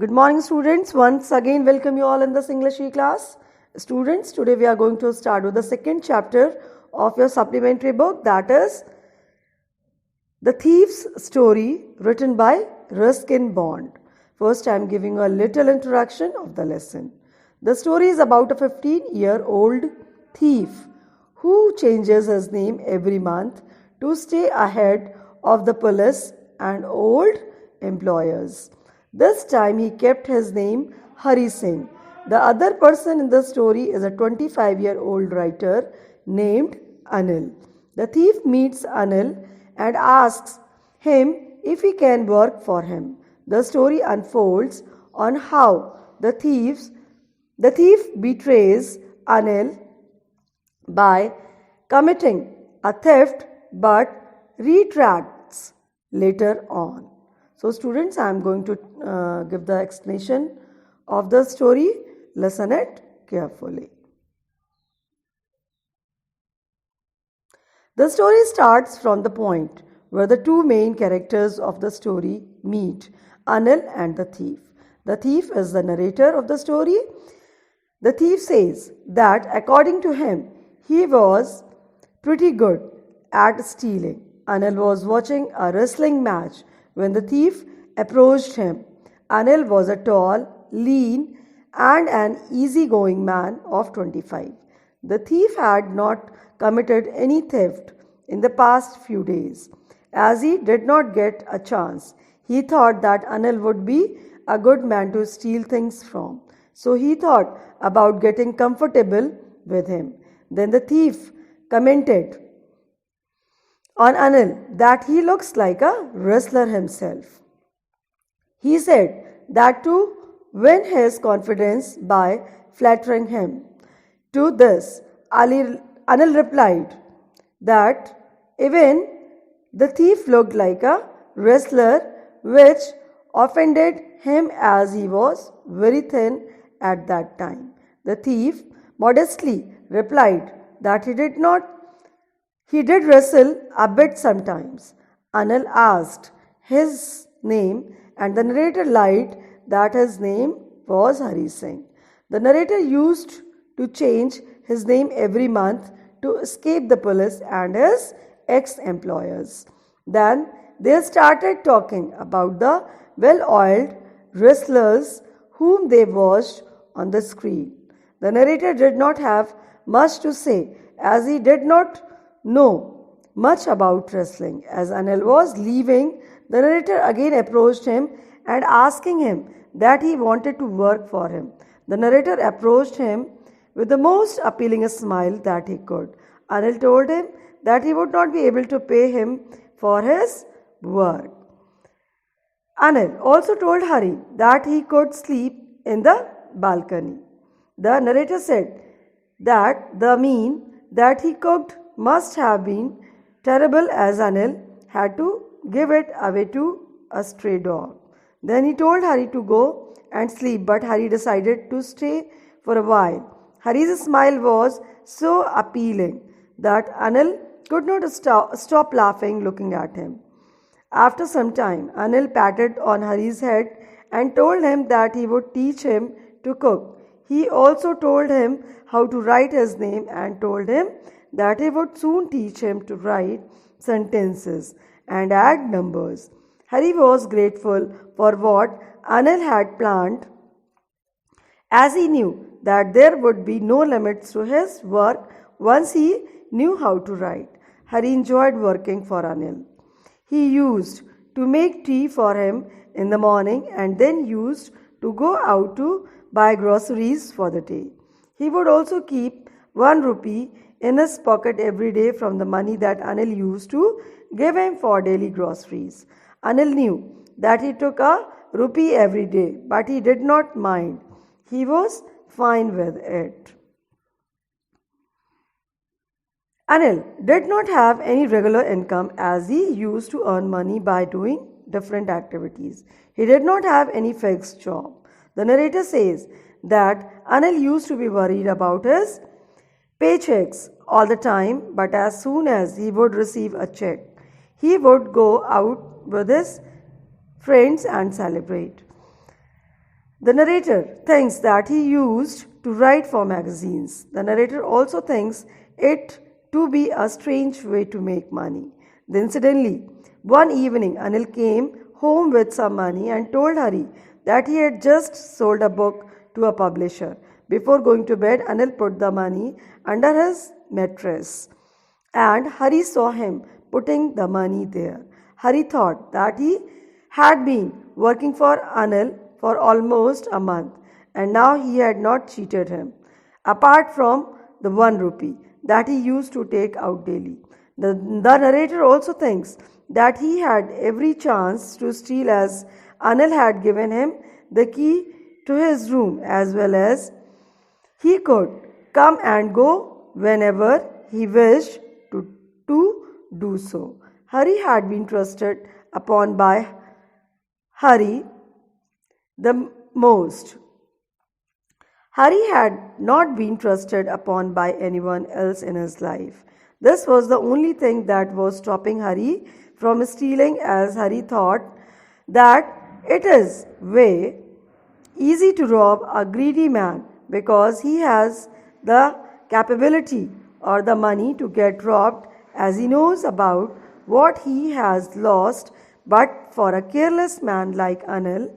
Good morning, students. Once again, welcome you all in this English class. Students, today we are going to start with the second chapter of your supplementary book, that is The Thief's Story, written by Ruskin Bond. First, I am giving a little introduction of the lesson. The story is about a 15-year-old thief who changes his name every month to stay ahead of the police and old employers. This time he kept his name Hari Singh. The other person in the story is a 25-year-old writer named Anil. The thief meets Anil and asks him if he can work for him. The story unfolds on how the thief betrays Anil by committing a theft but retracts later on. So students, I am going to give the explanation of the story. Listen it carefully. The story starts from the point where the two main characters of the story meet, Anil and the thief. The thief is the narrator of the story. The thief says that according to him, he was pretty good at stealing. Anil was watching a wrestling match when the thief approached him. Anil was a tall, lean, and an easygoing man of 25. The thief had not committed any theft in the past few days. As he did not get a chance, he thought that Anil would be a good man to steal things from. So he thought about getting comfortable with him. Then the thief commented on Anil that he looks like a wrestler himself. He said that to win his confidence by flattering him. To this, Anil replied that even the thief looked like a wrestler, which offended him as he was very thin at that time. The thief modestly replied that he did wrestle a bit sometimes. Anil asked his name and the narrator lied that his name was Hari Singh. The narrator used to change his name every month to escape the police and his ex-employers. Then they started talking about the well-oiled wrestlers whom they watched on the screen. The narrator did not have much to say as he did not know much about wrestling. As Anil was leaving, the narrator again approached him and asking him that he wanted to work for him. The narrator approached him with the most appealing smile that he could. Anil told him that he would not be able to pay him for his work. Anil also told Hari that he could sleep in the balcony. The narrator said that the meal that he cooked must have been terrible as Anil had to give it away to a stray dog. Then he told Hari to go and sleep, but Hari decided to stay for a while. Hari's smile was so appealing that Anil could not stop laughing looking at him. After some time, Anil patted on Hari's head and told him that he would teach him to cook. He also told him how to write his name and told him that he would soon teach him to write sentences and add numbers. Hari was grateful for what Anil had planned, as he knew that there would be no limits to his work once he knew how to write. Hari enjoyed working for Anil. He used to make tea for him in the morning and then used to go out to buy groceries for the day. He would also keep 1 rupee in his pocket every day from the money that Anil used to give him for daily groceries. Anil knew that he took a rupee every day, but he did not mind. He was fine with it. Anil did not have any regular income as he used to earn money by doing different activities. He did not have any fixed job. The narrator says that Anil used to be worried about his paychecks all the time, but as soon as he would receive a check, he would go out with his friends and celebrate. The narrator thinks that he used to write for magazines. The narrator also thinks it to be a strange way to make money. Then suddenly, one evening, Anil came home with some money and told Hari that he had just sold a book to a publisher. Before going to bed, Anil put the money under his mattress and Hari saw him putting the money there. Hari thought that he had been working for Anil for almost a month and now he had not cheated him, apart from the 1 rupee that he used to take out daily. The narrator also thinks that he had every chance to steal as Anil had given him the key to his room as well as he could come and go whenever he wished to do so. Hari had been trusted upon by Hari the most. Hari had not been trusted upon by anyone else in his life. This was the only thing that was stopping Hari from stealing, as Hari thought that it is way easy to rob a greedy man because he has the capability or the money to get robbed as he knows about what he has lost. But for a careless man like Anil,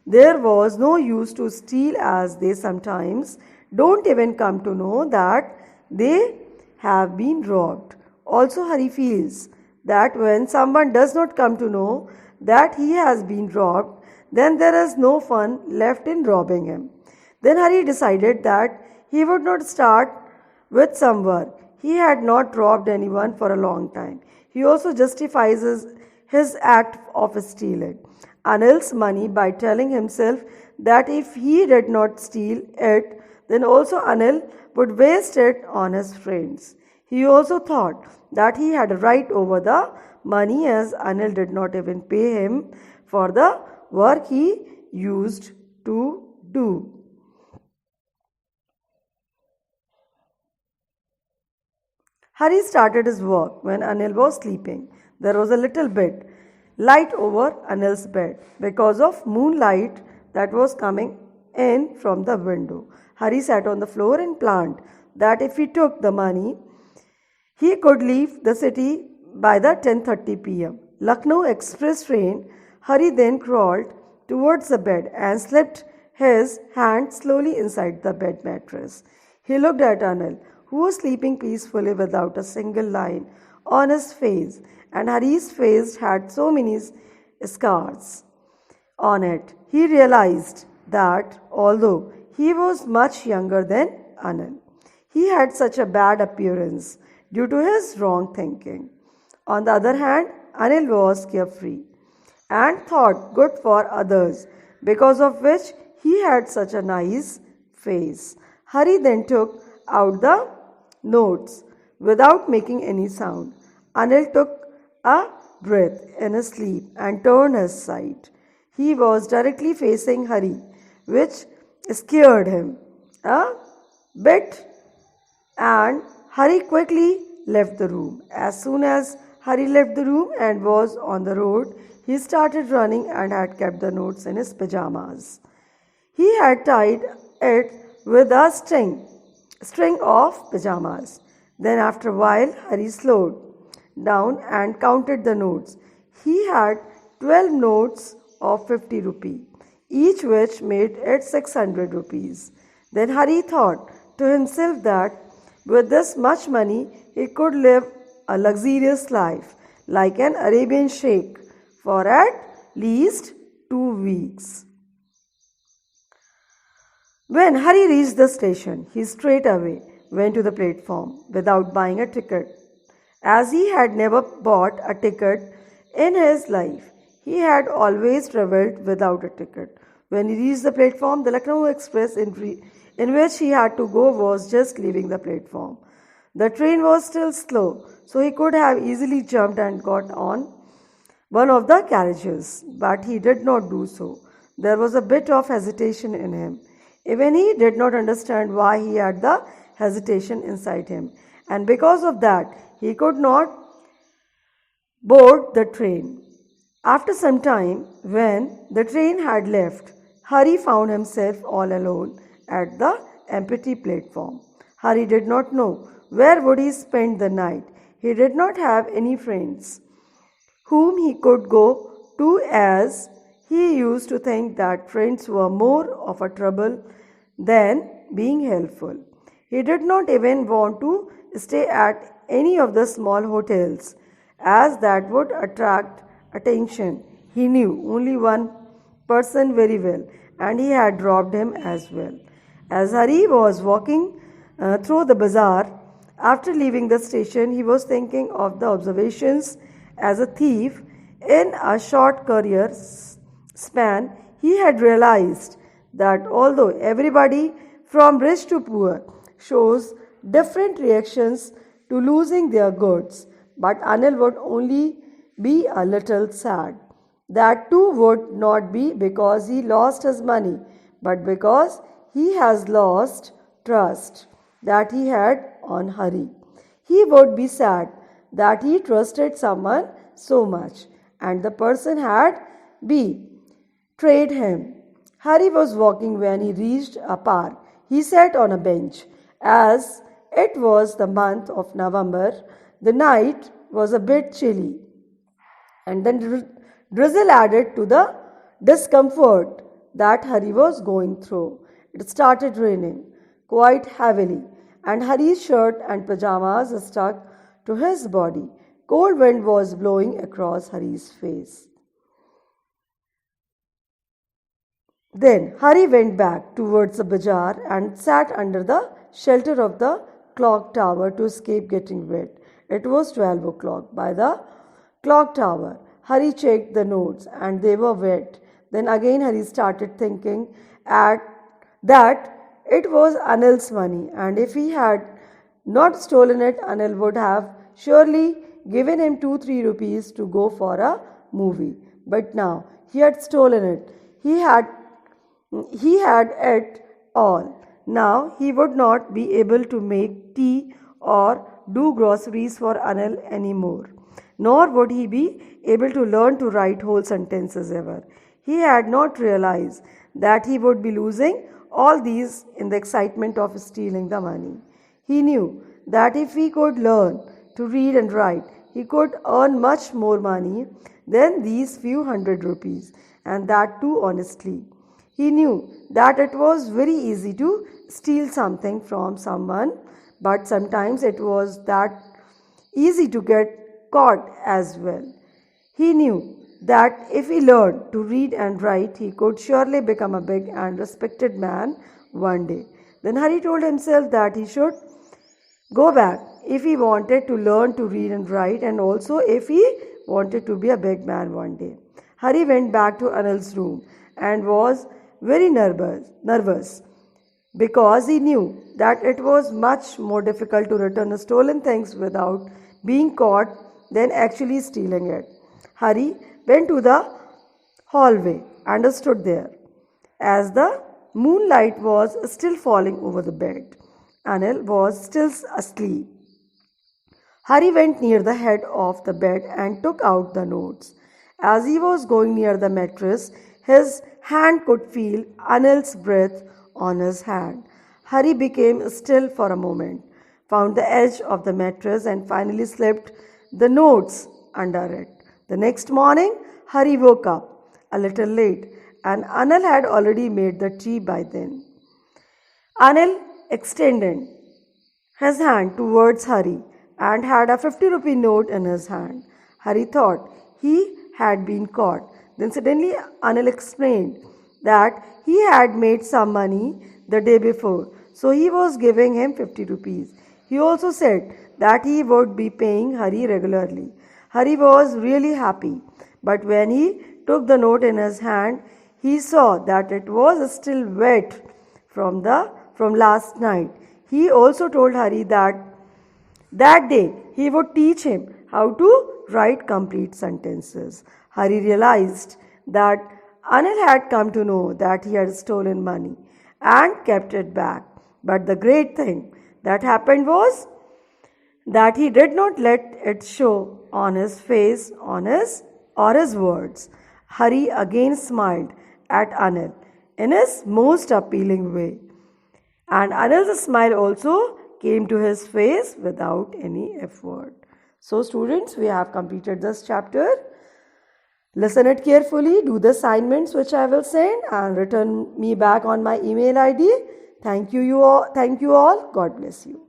there was no use to steal as they sometimes don't even come to know that they have been robbed. Also, Hari feels that when someone does not come to know that he has been robbed, then there is no fun left in robbing him. Then Hari decided that he would not start with some work. He had not robbed anyone for a long time. He also justifies his act of stealing Anil's money by telling himself that if he did not steal it, then also Anil would waste it on his friends. He also thought that he had a right over the money as Anil did not even pay him for the work he used to do. Hari started his work when Anil was sleeping. There was a little bit light over Anil's bed because of moonlight that was coming in from the window. Hari sat on the floor and planned that if he took the money, he could leave the city by the 10:30 p.m. Lucknow express train. Hari then crawled towards the bed and slipped his hand slowly inside the bed mattress. He looked at Anil, who was sleeping peacefully without a single line on his face, and Hari's face had so many scars on it. He realized that although he was much younger than Anil, he had such a bad appearance due to his wrong thinking. On the other hand, Anil was carefree and thought good for others, because of which he had such a nice face. Hari then took out the notes without making any sound. Anil took a breath in his sleep and turned his side. He was directly facing Hari, which scared him a bit, and Hari quickly left the room. As soon as Hari left the room and was on the road, he started running and had kept the notes in his pajamas. He had tied it with a string of pajamas. Then after a while, Hari slowed down and counted the notes. He had 12 notes of 50 rupee, each which made it 600 rupees. Then Hari thought to himself that with this much money he could live a luxurious life like an Arabian sheikh for at least 2 weeks. When Hari reached the station, he straight away went to the platform without buying a ticket. As he had never bought a ticket in his life, he had always travelled without a ticket. When he reached the platform, the Lucknow Express in which he had to go was just leaving the platform. The train was still slow, so he could have easily jumped and got on one of the carriages, but he did not do so. There was a bit of hesitation in him. Even he did not understand why he had the hesitation inside him, and because of that, he could not board the train. After some time, when the train had left, Hari found himself all alone at the empty platform. Hari did not know where would he spend the night. He did not have any friends whom he could go to, as he used to think that friends were more of a trouble than being helpful. He did not even want to stay at any of the small hotels, as that would attract attention. He knew only one person very well, and he had dropped him as well. As Hari was walking through the bazaar, after leaving the station, he was thinking of the observations as a thief in a short career span. He had realized that although everybody from rich to poor shows different reactions to losing their goods, but Anil would only be a little sad. That too would not be because he lost his money, but because he has lost trust that he had on Hari. He would be sad that he trusted someone so much and the person had betrayed him. Hari was walking when he reached a park. He sat on a bench. As it was the month of November, the night was a bit chilly, and then drizzle added to the discomfort that Hari was going through. It started raining quite heavily, and Hari's shirt and pajamas stuck to his body. Cold wind was blowing across Hari's face. Then Hari went back towards the bazaar and sat under the shelter of the clock tower to escape getting wet. It was 12 o'clock. By the clock tower, Hari checked the notes and they were wet. Then again Hari started thinking at that it was Anil's money, and if he had not stolen it, Anil would have surely given him 2-3 rupees to go for a movie. But now he had stolen it. He had it all. Now he would not be able to make tea or do groceries for Anil anymore, nor would he be able to learn to write whole sentences ever. He had not realized that he would be losing all these in the excitement of stealing the money. He knew that if he could learn to read and write, he could earn much more money than these few hundred rupees, and that too honestly. He knew that it was very easy to steal something from someone, but sometimes it was that easy to get caught as well. He knew that if he learned to read and write, he could surely become a big and respected man one day. Then Hari told himself that he should go back if he wanted to learn to read and write, and also if he wanted to be a big man one day. Hari went back to Anil's room and was very nervous because he knew that it was much more difficult to return stolen things without being caught than actually stealing it. Hari went to the hallway and stood there. As the moonlight was still falling over the bed, Anil was still asleep. Hari went near the head of the bed and took out the notes. As he was going near the mattress, his hand could feel Anil's breath on his hand. Hari became still for a moment, found the edge of the mattress, and finally slipped the notes under it. The next morning, Hari woke up a little late, and Anil had already made the tea by then. Anil extended his hand towards Hari and had a 50-rupee note in his hand. Hari thought he had been caught. Then suddenly Anil explained that he had made some money the day before, so he was giving him 50 rupees. He also said that he would be paying Hari regularly. Hari was really happy, but when he took the note in his hand, he saw that it was still wet from last night. He also told Hari that day he would teach him how to write complete sentences. Hari realized that Anil had come to know that he had stolen money and kept it back. But the great thing that happened was that he did not let it show on his face, or his words. Hari again smiled at Anil in his most appealing way. And Anil's smile also came to his face without any effort. So students, we have completed this chapter. Listen it carefully, do the assignments which I will send, and return me back on my email ID. Thank you all. God bless you.